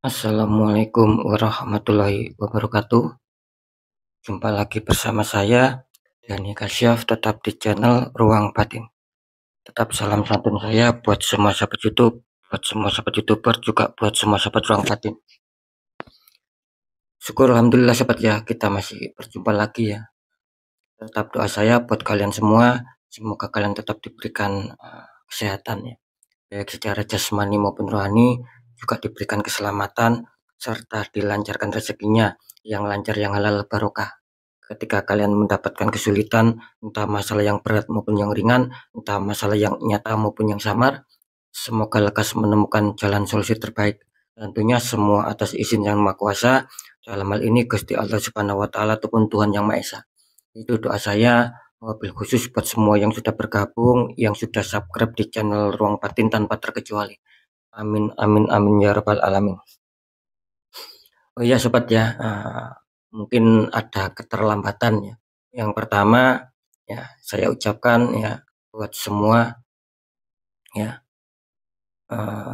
Assalamualaikum warahmatullahi wabarakatuh. Jumpa lagi bersama saya, Dani Kasyaf, tetap di channel Ruang Batin. Tetap salam santun saya buat semua sahabat YouTube, buat semua sahabat YouTuber, juga buat semua sahabat Ruang Batin. Syukur alhamdulillah sahabat ya, kita masih berjumpa lagi ya. Tetap doa saya buat kalian semua, semoga kalian tetap diberikan kesehatan ya, baik secara jasmani maupun rohani, juga diberikan keselamatan serta dilancarkan rezekinya yang lancar, yang halal barokah. Ketika kalian mendapatkan kesulitan, entah masalah yang berat maupun yang ringan, entah masalah yang nyata maupun yang samar, semoga lekas menemukan jalan solusi terbaik. Tentunya semua atas izin Yang Maha Kuasa, dalam hal ini Gusti Allah Subhanahu wa Ta'ala ataupun Tuhan Yang Maha Esa. Itu doa saya, mobil khusus buat semua yang sudah bergabung, yang sudah subscribe di channel Ruang Batin tanpa terkecuali. Amin amin amin ya rabbal alamin. Oh iya sobat ya, mungkin ada keterlambatan ya. Yang pertama ya, saya ucapkan ya buat semua ya,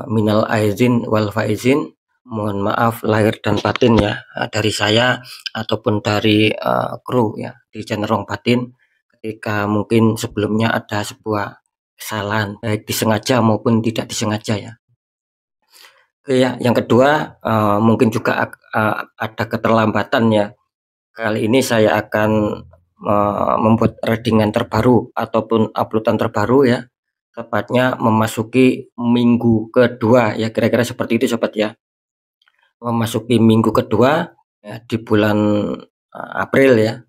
minal aizin wal faizin, mohon maaf lahir dan batin ya, dari saya ataupun dari kru ya di channel Ruang Batin, ketika mungkin sebelumnya ada sebuah kesalahan baik disengaja maupun tidak disengaja ya. Ya, yang kedua mungkin juga ada keterlambatan ya. Kali ini saya akan membuat readingan terbaru ataupun uploadan terbaru ya, tepatnya memasuki minggu kedua ya, kira-kira seperti itu sobat ya. Memasuki minggu kedua ya, di bulan April ya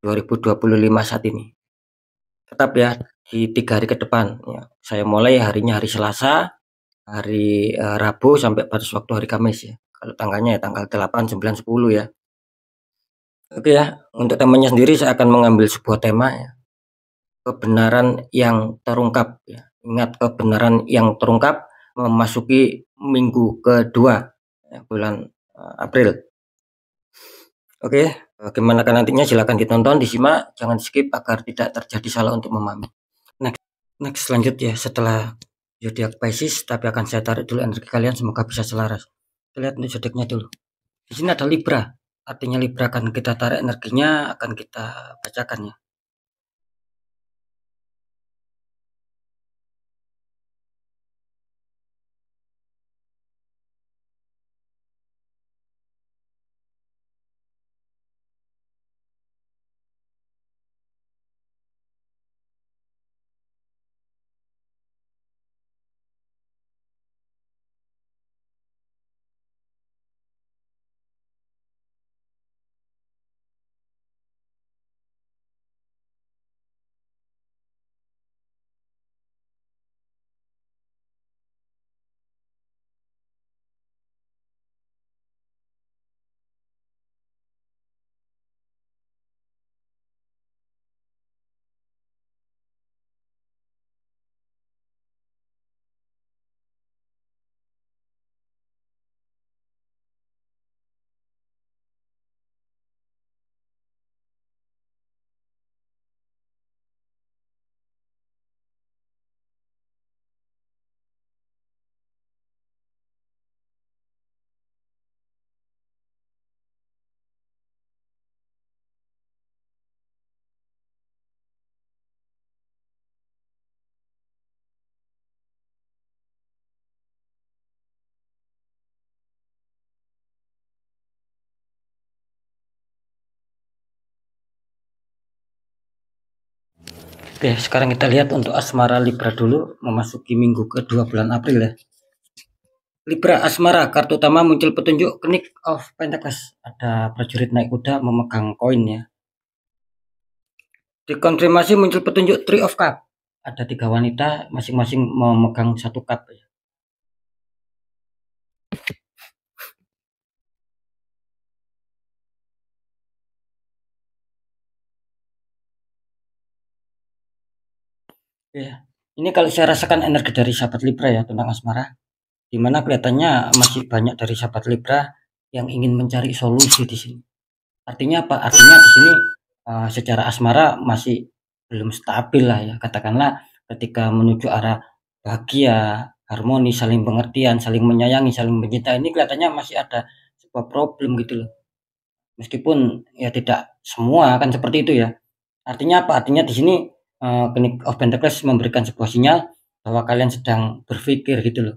2025 saat ini. Tetap ya di 3 hari ke depan ya. Saya mulai harinya hari Selasa, hari Rabu sampai batas waktu hari Kamis ya. Kalau tanggalnya ya tanggal 8, 9, 10 ya. Oke ya, untuk temanya sendiri saya akan mengambil sebuah tema ya, kebenaran yang terungkap ya. Ingat, kebenaran yang terungkap memasuki minggu kedua ya, bulan April. Oke, bagaimana kan nantinya silahkan ditonton, disimak, jangan skip agar tidak terjadi salah untuk memahami. Next selanjutnya setelah zodiak Pisces, tapi akan saya tarik dulu energi kalian, semoga bisa selaras. Kita lihat untuk zodiaknya dulu. Di sini ada Libra, artinya Libra akan kita tarik energinya, akan kita bacakan ya. Oke, sekarang kita lihat untuk asmara Libra dulu, memasuki minggu kedua bulan April ya. Libra asmara, kartu utama muncul petunjuk Knight of Pentacles. Ada prajurit naik kuda memegang koin ya. Dikonfirmasi muncul petunjuk Three of Cup. Ada 3 wanita masing-masing memegang 1 cup ya. Ya, ini kalau saya rasakan energi dari sahabat Libra ya tentang asmara, dimana kelihatannya masih banyak dari sahabat Libra yang ingin mencari solusi di sini. Artinya apa? Artinya di sini secara asmara masih belum stabil lah ya, katakanlah ketika menuju arah bahagia, harmoni, saling pengertian, saling menyayangi, saling mencintai, ini kelihatannya masih ada sebuah problem gitu loh. Meskipun ya tidak semua kan seperti itu ya. Artinya apa? Artinya di sini King of Pentacles memberikan sebuah sinyal bahwa kalian sedang berpikir gitu loh.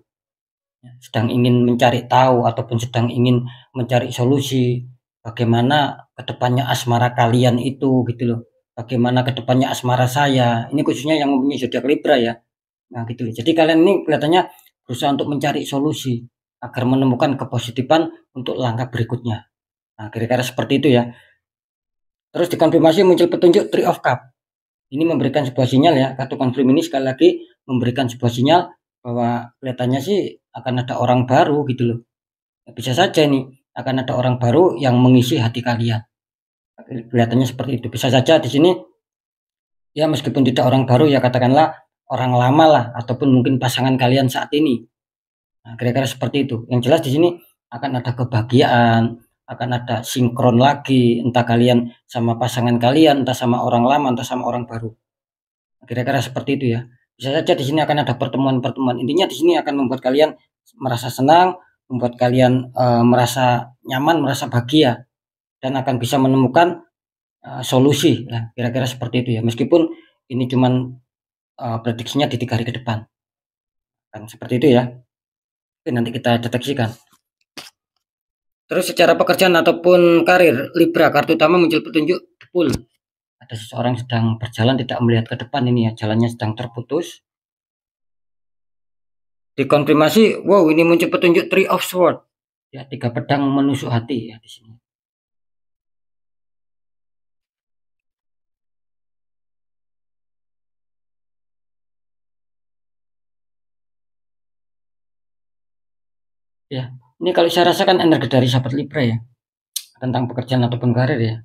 Sedang ingin mencari tahu ataupun sedang ingin mencari solusi bagaimana kedepannya asmara kalian itu gitu loh. Bagaimana kedepannya asmara saya. Ini khususnya yang mempunyai zodiak Libra ya. Nah gitu loh. Jadi kalian ini kelihatannya berusaha untuk mencari solusi agar menemukan kepositifan untuk langkah berikutnya. Nah, kira-kira seperti itu ya. Terus dikonfirmasi muncul petunjuk Three of Cup. Ini memberikan sebuah sinyal ya. Kartu konfirm ini sekali lagi memberikan sebuah sinyal bahwa kelihatannya sih akan ada orang baru gitu loh. Bisa saja nih akan ada orang baru yang mengisi hati kalian. Kelihatannya seperti itu. Bisa saja di sini ya meskipun tidak orang baru ya katakanlah orang lama lah ataupun mungkin pasangan kalian saat ini. Nah, kira-kira seperti itu. Yang jelas di sini akan ada kebahagiaan, akan ada sinkron lagi, entah kalian sama pasangan kalian, entah sama orang lama, entah sama orang baru. Kira-kira seperti itu ya. Bisa saja di sini akan ada pertemuan-pertemuan. Intinya di sini akan membuat kalian merasa senang, membuat kalian merasa nyaman, merasa bahagia, dan akan bisa menemukan solusi. Nah, kira-kira seperti itu ya. Meskipun ini cuman prediksinya di 3 hari ke depan. Kan seperti itu ya. Oke, nanti kita deteksikan. Terus secara pekerjaan ataupun karir, Libra, kartu utama muncul petunjuk full. Ada seseorang sedang berjalan tidak melihat ke depan ini ya, jalannya sedang terputus. Dikonfirmasi, wow ini muncul petunjuk Three of Swords. Ya, 3 pedang menusuk hati ya di sini. Ya, ini kalau saya rasakan energi dari sahabat Libra ya, tentang pekerjaan ataupun karir ya.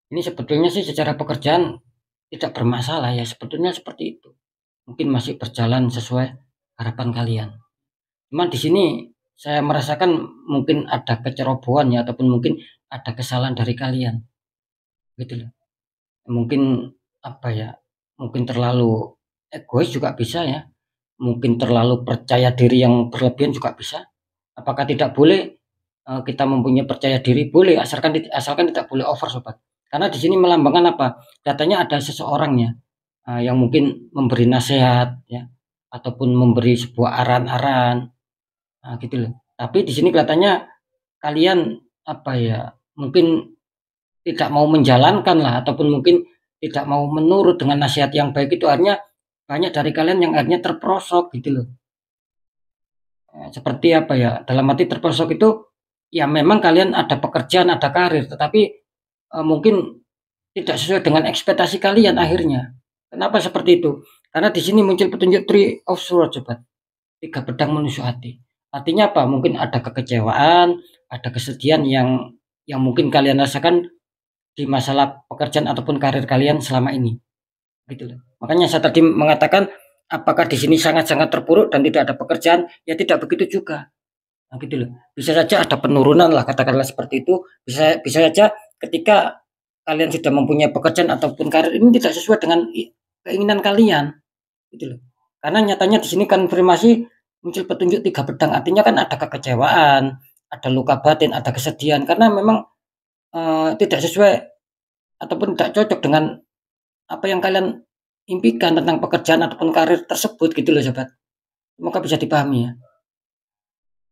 Ini sebetulnya sih secara pekerjaan tidak bermasalah ya, sebetulnya seperti itu. Mungkin masih berjalan sesuai harapan kalian. Cuman di sini saya merasakan mungkin ada kecerobohan ya ataupun mungkin ada kesalahan dari kalian. Gitu loh. Mungkin apa ya? Mungkin terlalu egois juga bisa ya. Mungkin terlalu percaya diri yang berlebihan juga bisa. Apakah tidak boleh kita mempunyai percaya diri? Boleh, asalkan tidak boleh over sobat. Karena di sini melambangkan apa? Katanya ada seseorang ya yang mungkin memberi nasihat ya ataupun memberi sebuah aran-aran. Nah, gitu loh. Tapi di sini kelihatannya kalian apa ya? Mungkin tidak mau menjalankan lah ataupun mungkin tidak mau menurut dengan nasihat yang baik itu artinya banyak dari kalian yang akhirnya terperosok gitu loh. Seperti apa ya? Dalam arti terperosok itu ya memang kalian ada pekerjaan, ada karir, tetapi mungkin tidak sesuai dengan ekspektasi kalian akhirnya. Kenapa seperti itu? Karena di sini muncul petunjuk Three of Swords sobat. 3 pedang menusuk hati. Artinya apa? Mungkin ada kekecewaan, ada kesedihan yang mungkin kalian rasakan di masalah pekerjaan ataupun karir kalian selama ini. Gitu loh. Makanya saya tadi mengatakan apakah di sini sangat-sangat terpuruk dan tidak ada pekerjaan? Ya tidak begitu juga. Nah, gitu loh. Bisa saja ada penurunan lah katakanlah seperti itu. Bisa saja ketika kalian sudah mempunyai pekerjaan ataupun karir ini tidak sesuai dengan keinginan kalian. Gitu loh. Karena nyatanya di sini konfirmasi muncul petunjuk 3 pedang. Artinya kan ada kekecewaan, ada luka batin, ada kesedihan karena memang tidak sesuai ataupun tidak cocok dengan apa yang kalian impikan tentang pekerjaan ataupun karir tersebut gitu loh sobat. Semoga bisa dipahami ya.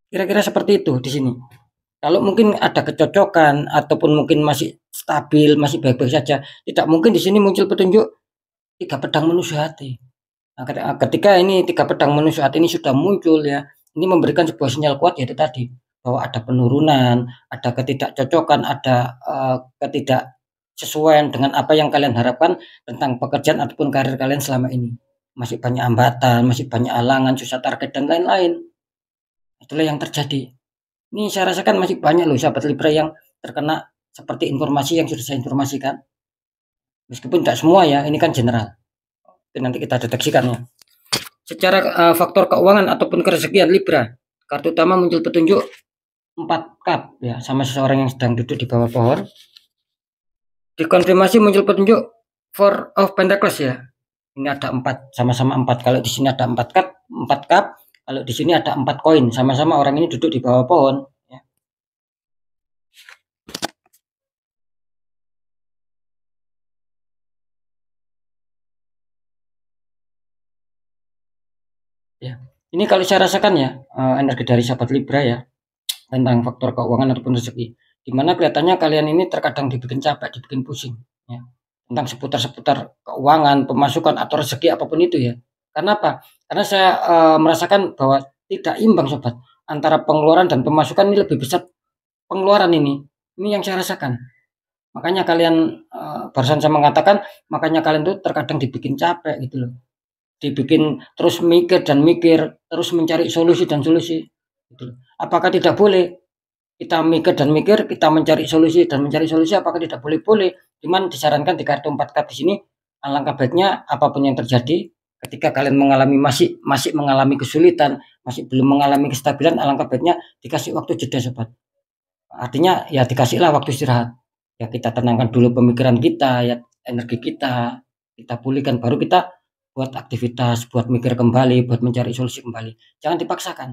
Kira-kira seperti itu di sini. Kalau mungkin ada kecocokan ataupun mungkin masih stabil, masih baik-baik saja, tidak mungkin di sini muncul petunjuk 3 pedang menusuk hati. Nah, ketika ini 3 pedang menusuk hati ini sudah muncul ya, ini memberikan sebuah sinyal kuat yaitu tadi bahwa ada penurunan, ada ketidakcocokan, ada ketidaksesuaian dengan apa yang kalian harapkan tentang pekerjaan ataupun karir kalian selama ini. Masih banyak hambatan, masih banyak halangan, susah target dan lain-lain. Itulah yang terjadi. Ini saya rasakan masih banyak loh sahabat Libra yang terkena seperti informasi yang sudah saya informasikan. Meskipun tidak semua ya, ini kan general. Nanti kita deteksikan ya. Secara faktor keuangan ataupun kerezekian Libra, kartu utama muncul petunjuk 4 cup ya, sama seseorang yang sedang duduk di bawah pohon. Dikonfirmasi muncul petunjuk Four of Pentacles ya. Ini ada 4, sama-sama 4. Kalau di sini ada 4 cup, Kalau di sini ada 4 koin, sama-sama orang ini duduk di bawah pohon. Ya. Ya. Ini kalau saya rasakan ya, energi dari sahabat Libra ya, tentang faktor keuangan ataupun rezeki. Di mana kelihatannya kalian ini terkadang dibikin capek, dibikin pusing, ya. Tentang seputar-seputar keuangan, pemasukan atau rezeki apapun itu ya. Karena apa? Karena saya merasakan bahwa tidak imbang sobat antara pengeluaran dan pemasukan ini lebih besar pengeluaran ini. Ini yang saya rasakan. Makanya kalian barusan saya mengatakan makanya kalian tuh terkadang dibikin capek gitu loh. Dibikin terus mikir dan mikir, terus mencari solusi dan solusi gitu. Apakah tidak boleh kita mikir dan mikir, kita mencari solusi dan mencari solusi, apakah tidak boleh? Boleh. Cuman disarankan di kartu 4 kartu di sini alangkah baiknya apapun yang terjadi ketika kalian mengalami masih mengalami kesulitan, masih belum mengalami kestabilan, alangkah baiknya dikasih waktu jeda sobat. Artinya ya dikasihlah waktu istirahat. Ya kita tenangkan dulu pemikiran kita, ya energi kita pulihkan baru kita buat aktivitas, buat mikir kembali, buat mencari solusi kembali. Jangan dipaksakan.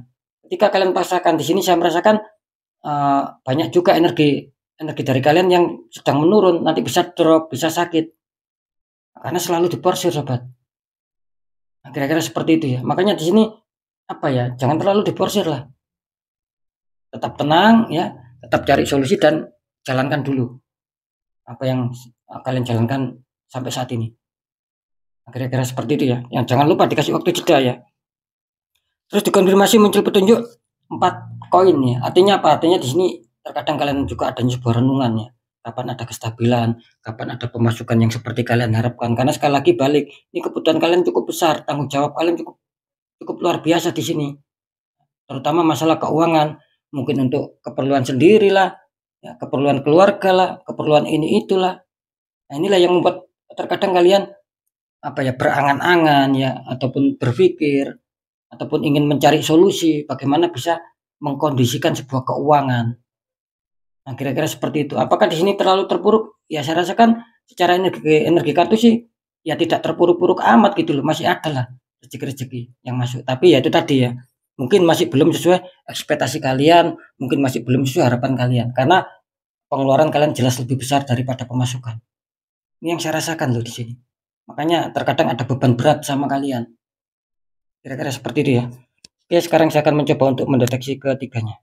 Ketika kalian paksakan di sini saya merasakan banyak juga energi dari kalian yang sedang menurun, nanti bisa drop, bisa sakit. Karena selalu diporsir sobat. Nah, kira-kira seperti itu ya. Makanya di sini apa ya? Jangan terlalu diporsir lah. Tetap tenang ya, tetap cari solusi dan jalankan dulu apa yang kalian jalankan sampai saat ini. Nah, kira-kira seperti itu ya. Yang jangan lupa dikasih waktu jeda ya. Terus dikonfirmasi muncul petunjuk 4 koin ya. Artinya apa? Artinya di sini terkadang kalian juga adanya sebuah renungan ya. Kapan ada kestabilan, kapan ada pemasukan yang seperti kalian harapkan. Karena sekali lagi balik, ini kebutuhan kalian cukup besar, tanggung jawab kalian cukup cukup luar biasa di sini. Terutama masalah keuangan, mungkin untuk keperluan sendiri lah, ya, keperluan keluarga lah, keperluan ini itulah. Nah, inilah yang membuat terkadang kalian apa ya berangan-angan ya ataupun berpikir ataupun ingin mencari solusi bagaimana bisa mengkondisikan sebuah keuangan. Nah, kira-kira seperti itu. Apakah di sini terlalu terpuruk? Ya saya rasakan secara energi kartu sih ya tidak terpuruk-puruk amat gitu loh. Masih ada lah rezeki-rezeki yang masuk. Tapi ya itu tadi ya. Mungkin masih belum sesuai ekspektasi kalian, mungkin masih belum sesuai harapan kalian karena pengeluaran kalian jelas lebih besar daripada pemasukan. Ini yang saya rasakan loh di sini. Makanya terkadang ada beban berat sama kalian. Kira-kira seperti itu ya. Oke, sekarang saya akan mencoba untuk mendeteksi ketiganya.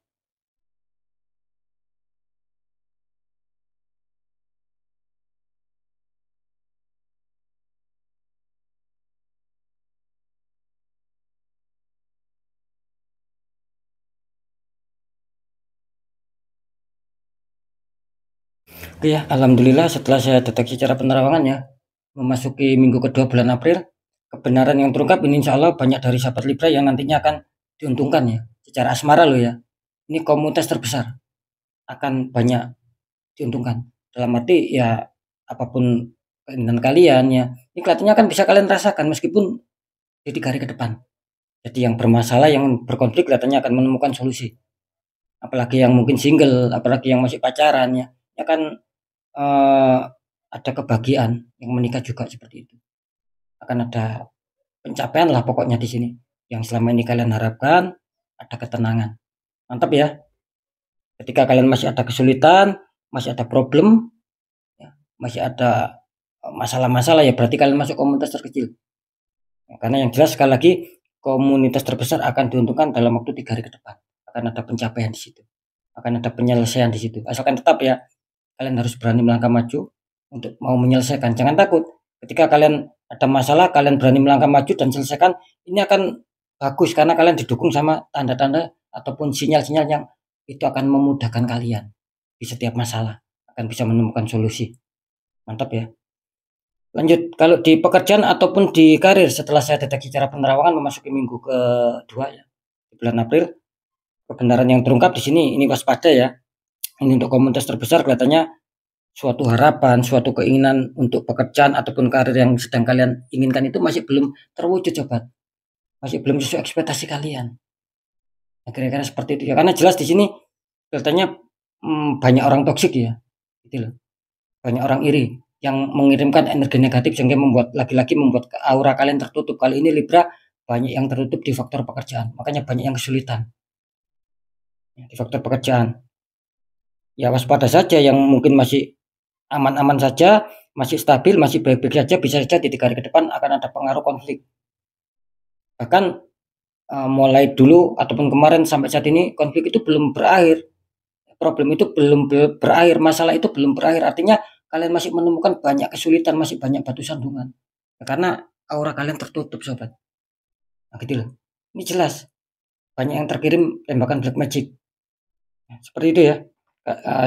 Oke ya, alhamdulillah setelah saya deteksi cara penerawangan ya, memasuki minggu kedua bulan April, kebenaran yang terungkap ini insya Allah banyak dari sahabat Libra yang nantinya akan diuntungkan ya, secara asmara loh ya. Ini komunitas terbesar, akan banyak diuntungkan. Dalam arti ya apapun keinginan kalian ya, ini kelihatannya kan bisa kalian rasakan meskipun di 3 hari ke depan. Jadi yang bermasalah, yang berkonflik kelihatannya akan menemukan solusi. Apalagi yang mungkin single, apalagi yang masih pacaran ya kan ada kebahagiaan yang menikah juga seperti itu. Akan ada pencapaian lah pokoknya di sini. Yang selama ini kalian harapkan, ada ketenangan. Mantap ya. Ketika kalian masih ada kesulitan, masih ada problem, ya, masih ada masalah-masalah ya berarti kalian masuk komunitas terkecil. Ya, karena yang jelas sekali lagi komunitas terbesar akan diuntungkan dalam waktu 3 hari ke depan. Akan ada pencapaian di situ. Akan ada penyelesaian di situ. Asalkan tetap ya kalian harus berani melangkah maju untuk mau menyelesaikan. Jangan takut. Ketika kalian ada masalah, kalian berani melangkah maju dan selesaikan. Ini akan bagus karena kalian didukung sama tanda-tanda ataupun sinyal-sinyal yang itu akan memudahkan kalian di setiap masalah. Akan bisa menemukan solusi. Mantap ya. Lanjut, kalau di pekerjaan ataupun di karir setelah saya deteksi cara penerawangan memasuki minggu kedua ya, di bulan April, kebenaran yang terungkap di sini ini waspada ya. Ini untuk komunitas terbesar kelihatannya suatu harapan, suatu keinginan untuk pekerjaan ataupun karir yang sedang kalian inginkan itu masih belum terwujud sobat. Masih belum sesuai ekspektasi kalian. Nah, kira-kira seperti itu ya. Karena jelas di sini kelihatannya banyak orang toksik ya. Gitu loh. Banyak orang iri yang mengirimkan energi negatif sehingga membuat lagi-lagi membuat aura kalian tertutup. Kali ini Libra banyak yang tertutup di faktor pekerjaan. Makanya banyak yang kesulitan di faktor pekerjaan. Ya waspada saja, yang mungkin masih aman-aman saja, masih stabil, masih baik-baik saja, bisa saja di 3 hari ke depan akan ada pengaruh konflik. Bahkan mulai dulu ataupun kemarin sampai saat ini konflik itu belum berakhir. Problem itu belum berakhir, masalah itu belum berakhir. Artinya kalian masih menemukan banyak kesulitan, masih banyak batu sandungan. Karena aura kalian tertutup, sobat. Nah, gitu loh. Ini jelas banyak yang terkirim tembakan black magic. Nah, seperti itu ya.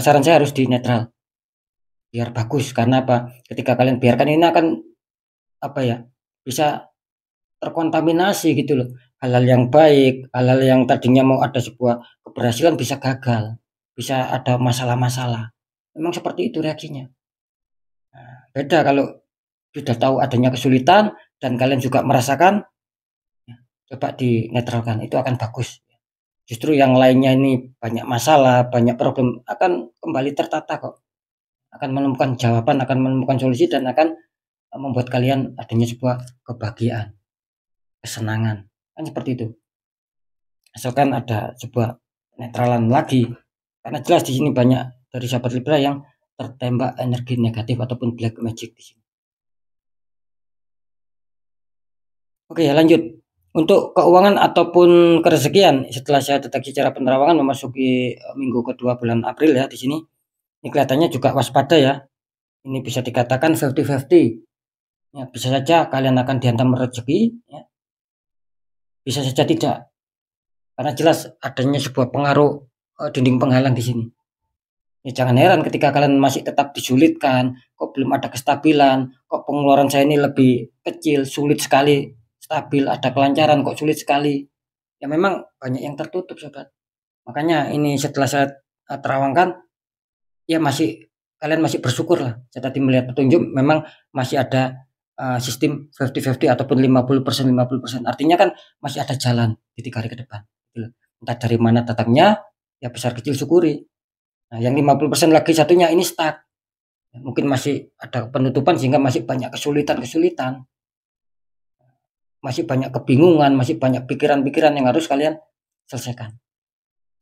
Saran saya harus di netral biar bagus. Karena apa? Ketika kalian biarkan ini akan apa ya? Bisa terkontaminasi gitu loh. Hal-hal yang baik, hal-hal yang tadinya mau ada sebuah keberhasilan bisa gagal, bisa ada masalah-masalah. Memang seperti itu reaksinya. Nah, beda kalau sudah tahu adanya kesulitan dan kalian juga merasakan, ya, coba dinetralkan, itu akan bagus. Justru yang lainnya ini banyak masalah, banyak problem, akan kembali tertata kok. Akan menemukan jawaban, akan menemukan solusi, dan akan membuat kalian adanya sebuah kebahagiaan, kesenangan. Kan seperti itu. Asalkan ada sebuah netralan lagi. Karena jelas di sini banyak dari sahabat Libra yang tertembak energi negatif ataupun black magic di sini. Oke, lanjut. Untuk keuangan ataupun kerezekian, setelah saya deteksi secara penerawangan memasuki minggu kedua bulan April ya di sini. Ini kelihatannya juga waspada ya. Ini bisa dikatakan 50-50. Ya, bisa saja kalian akan dihantam rezeki, ya. Bisa saja tidak. Karena jelas adanya sebuah pengaruh dinding penghalang di sini. Ya jangan heran ketika kalian masih tetap disulitkan, kok belum ada kestabilan, kok pengeluaran saya ini lebih kecil, sulit sekali stabil, ada kelancaran kok sulit sekali. Ya memang banyak yang tertutup, sobat. Makanya ini setelah saya terawangkan, ya masih kalian masih bersyukur lah. Saya tadi melihat petunjuk memang masih ada sistem 50-50 ataupun 50% 50%. Artinya kan masih ada jalan di 3 hari ke depan. Gitu. Entah dari mana datangnya, ya besar kecil syukuri. Nah, yang 50% lagi satunya ini stuck. Mungkin masih ada penutupan sehingga masih banyak kesulitan-kesulitan. Masih banyak kebingungan, masih banyak pikiran-pikiran yang harus kalian selesaikan.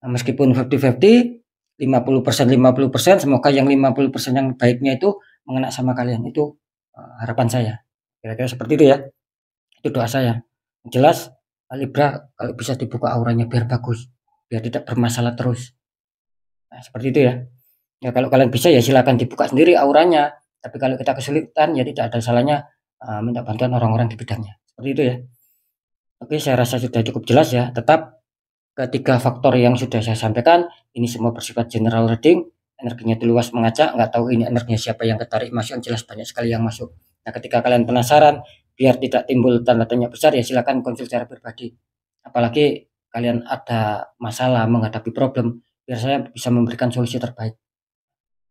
Nah, meskipun 50-50, 50% 50%, semoga yang 50% yang baiknya itu mengena sama kalian. Itu harapan saya. Kira-kira seperti itu ya. Itu doa saya. Jelas Libra kalau bisa dibuka auranya biar bagus, biar tidak bermasalah terus. Nah, seperti itu ya. Ya kalau kalian bisa ya silakan dibuka sendiri auranya. Tapi kalau kita kesulitan ya tidak ada salahnya minta bantuan orang-orang di bidangnya. Seperti itu ya. Oke, saya rasa sudah cukup jelas ya. Tetap ketiga faktor yang sudah saya sampaikan ini semua bersifat general reading. Energinya itu luas mengacak, nggak tahu ini energinya siapa yang ketarik masuk, yang jelas banyak sekali yang masuk. Nah, ketika kalian penasaran biar tidak timbul tanda tanya besar ya silakan konsul secara pribadi. Apalagi kalian ada masalah menghadapi problem, biar saya bisa memberikan solusi terbaik.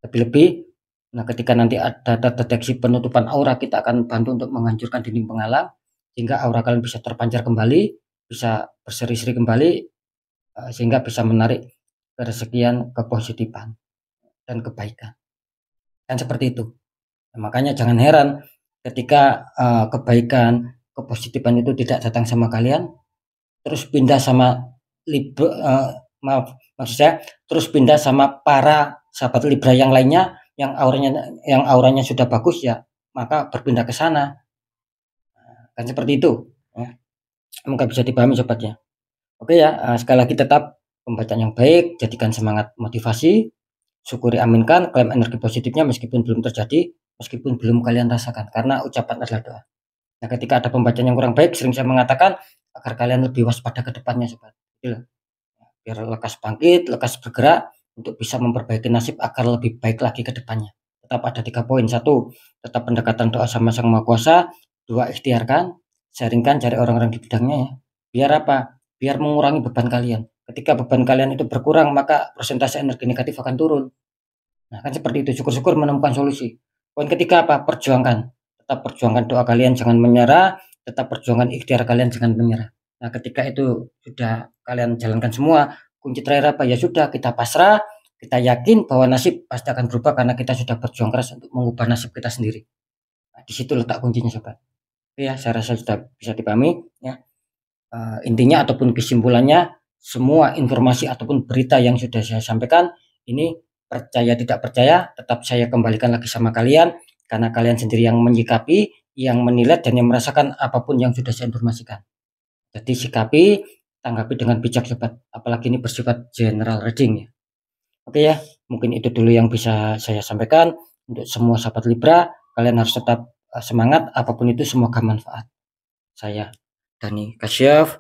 Lebih-lebih, nah ketika nanti ada deteksi penutupan aura, kita akan bantu untuk menghancurkan dinding penghalang sehingga aura kalian bisa terpancar kembali, bisa berseri-seri kembali, sehingga bisa menarik kerezekian, kepositifan, dan kebaikan. Kan seperti itu. Nah, makanya jangan heran ketika kebaikan, kepositifan itu tidak datang sama kalian, terus pindah sama maksud saya terus pindah sama para sahabat Libra yang lainnya yang auranya sudah bagus ya, maka berpindah ke sana. Kan seperti itu ya. Semoga bisa dipahami sobatnya. Oke ya, sekali lagi tetap pembacaan yang baik, jadikan semangat motivasi, syukuri aminkan, klaim energi positifnya meskipun belum terjadi, meskipun belum kalian rasakan, karena ucapan adalah doa. Nah ketika ada pembacaan yang kurang baik, sering saya mengatakan agar kalian lebih waspada ke depannya sobat. Gitu. Biar lekas bangkit, lekas bergerak untuk bisa memperbaiki nasib agar lebih baik lagi ke depannya. Tetap ada 3 poin. 1, tetap pendekatan doa sama Sang Maha Kuasa. 2, ikhtiarkan, sharingkan, cari orang-orang di bidangnya ya. Biar apa? Biar mengurangi beban kalian. Ketika beban kalian itu berkurang, maka persentase energi negatif akan turun. Nah, kan seperti itu. Syukur-syukur menemukan solusi. Poin ketiga apa? Perjuangkan. Tetap perjuangkan doa kalian, jangan menyerah. Tetap perjuangkan ikhtiar kalian, jangan menyerah. Nah, ketika itu sudah kalian jalankan semua, kunci terakhir apa? Ya sudah, kita pasrah, kita yakin bahwa nasib pasti akan berubah karena kita sudah berjuang keras untuk mengubah nasib kita sendiri. Nah, di situ letak kuncinya sobat. Oke ya, saya rasa sudah bisa dipahami ya. Intinya ataupun kesimpulannya, semua informasi ataupun berita yang sudah saya sampaikan ini, percaya tidak percaya tetap saya kembalikan lagi sama kalian, karena kalian sendiri yang menyikapi, yang menilai, dan yang merasakan apapun yang sudah saya informasikan. Jadi sikapi, tanggapi dengan bijak sobat, apalagi ini bersifat general reading ya. Oke ya, mungkin itu dulu yang bisa saya sampaikan. Untuk semua sahabat Libra, kalian harus tetap semangat, apapun itu semoga manfaat. Saya Dani Kasyaf,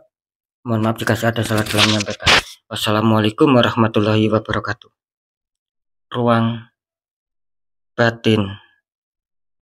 mohon maaf jika saya ada salah dalam menyampaikan. Wassalamualaikum warahmatullahi wabarakatuh. Ruang batin.